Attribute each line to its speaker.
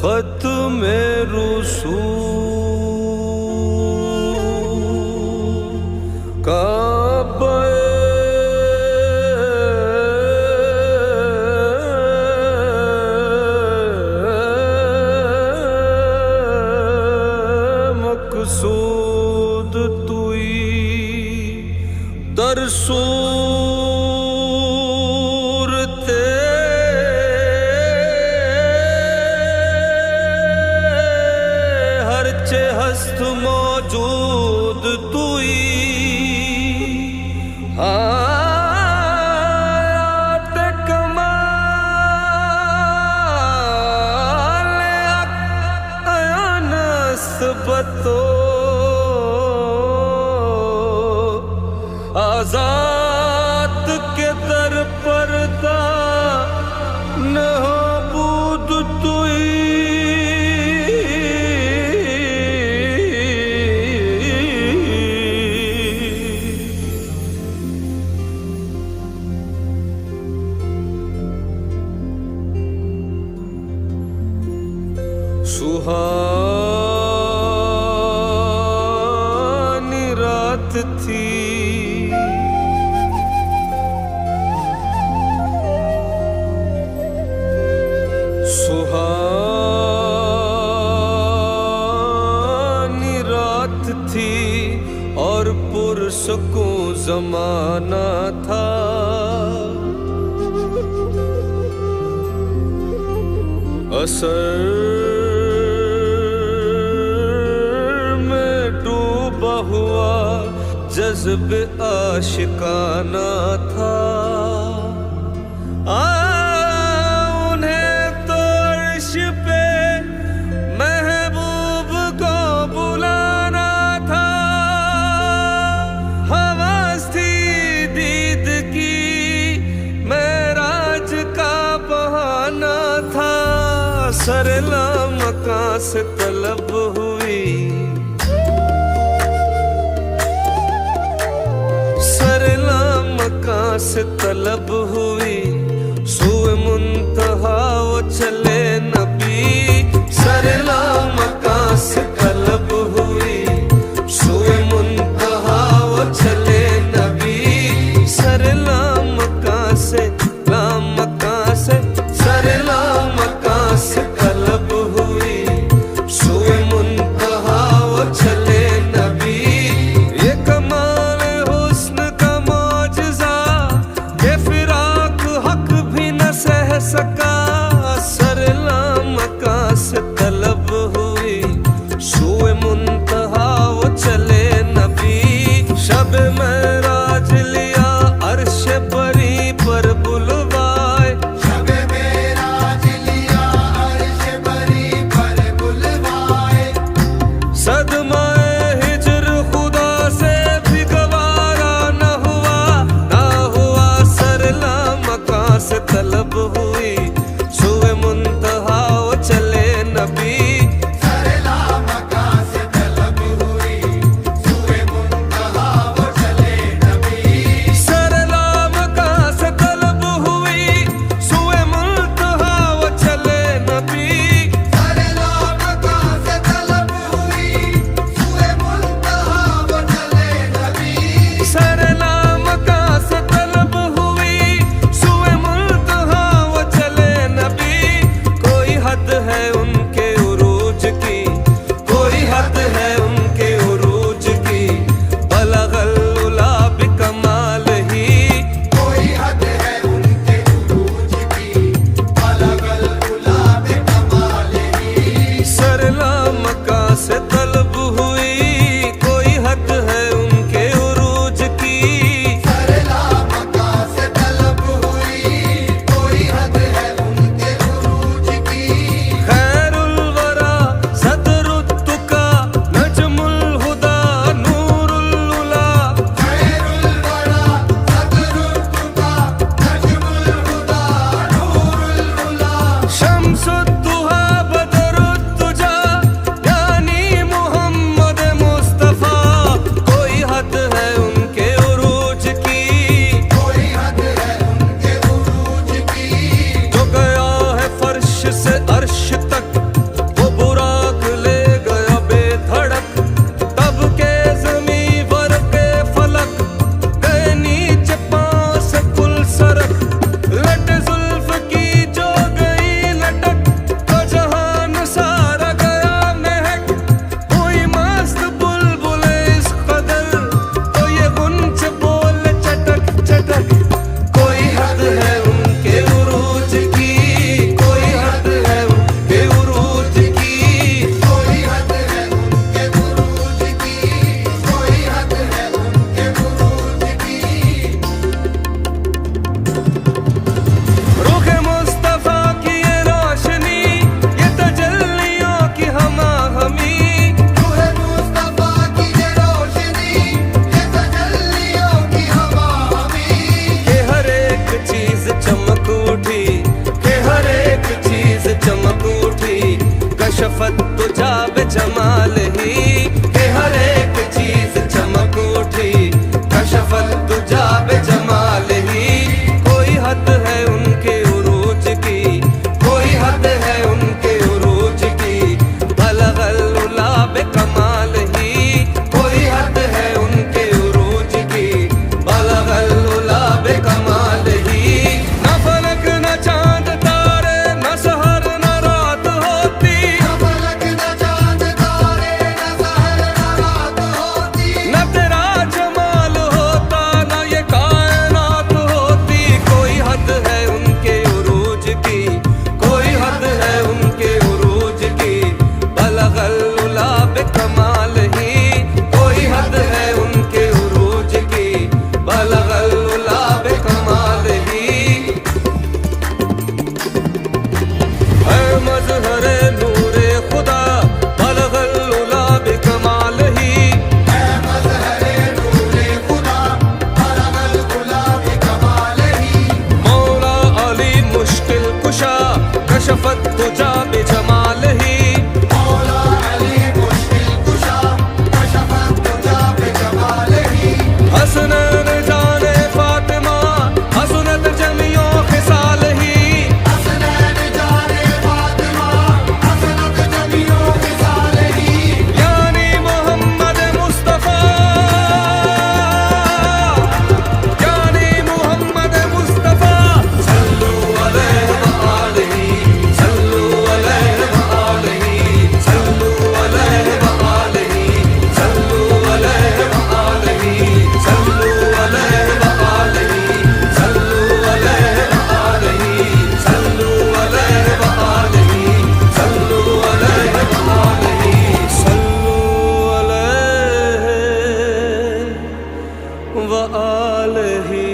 Speaker 1: खत में रुसू का मकसूद तुई दरसूरते हरचे हस्त मौजूद तुई आयात कमाल अयानस्बतो आजाद के दर पर्दा नबूद तुई सुहानी रात थी सुहानी रात थी और पुरसकूं ज़माना था। असर में डूबा हुआ जज्ब आशिकाना था। उन्हें तो अर्श पे महबूब को बुलाना था। हवस थी दीद की मेराज का बहाना था। सरला मकां से तलब हुई, सरला मकां से तलब हुई। सुए मुंतहा वो चले नबी, सरला मकां से तलब हुई। सुए मुंतहा वो चले नबी, सरला मकां से सरला मकां से तलब हुई। सुए मुंतहा वो चले नबी। ये कमाल हुस्न का मौजज़ा ये फिराक हक भी न सह सका। सरला मकां से तलब हुई। तुझा बेजमाल ही के हर एक चीज चमक उठी कशफत तुझा बेजमाल ही कोई हद है उनके उरूज की कोई हद है उनके उरूज की बलगल उला बेकमाल ही कोई हद है उनके उरूज की बलगल उला बेकमाल ही न फलक न चांद तारे न सहर न रात होती न फलक न चांद तारे न सहर न रात होती न तेरा जमाल होता न ये कायनात होती कोई हद है उनके उरूज की कोई हद है उनके उरूज की बलगल उला बेकमाल ही कोई हद है उनके उरूज की बलगल उला बेकमाल ही है मजहर नूरे खुदा बलगल उला बेकमाल ही है मजहर नूरे खुदा बलगल उला बेकमाल ही मौला अली मुश्किल कुशा कशफत तुझा बेजमाल ही मौला अली मुश्किल कुशा कशफत तुझा बेजमाल ही हसनैन जाने फातिमा हसनत जमियों खिसाल ही हसनैन जाने फातिमा हसनत जमियों खिसाल ही यानी मोहम्मद मुस्तफा यानी मोहम्मद मुस्तफा सल्लु अलैहि व आलिहि सल्लु अलैहि व आलिहि सल्लु अलैहि व आलिहि सल्लु अलैहि व आलिहि सल्लु अलैहि व आलिहि सल्लु अलैहि व आलिहि सल्लु अलैहि व आलिहि सल्लु अलैहि व आलिहि सल्लु अलैहि व आलिहि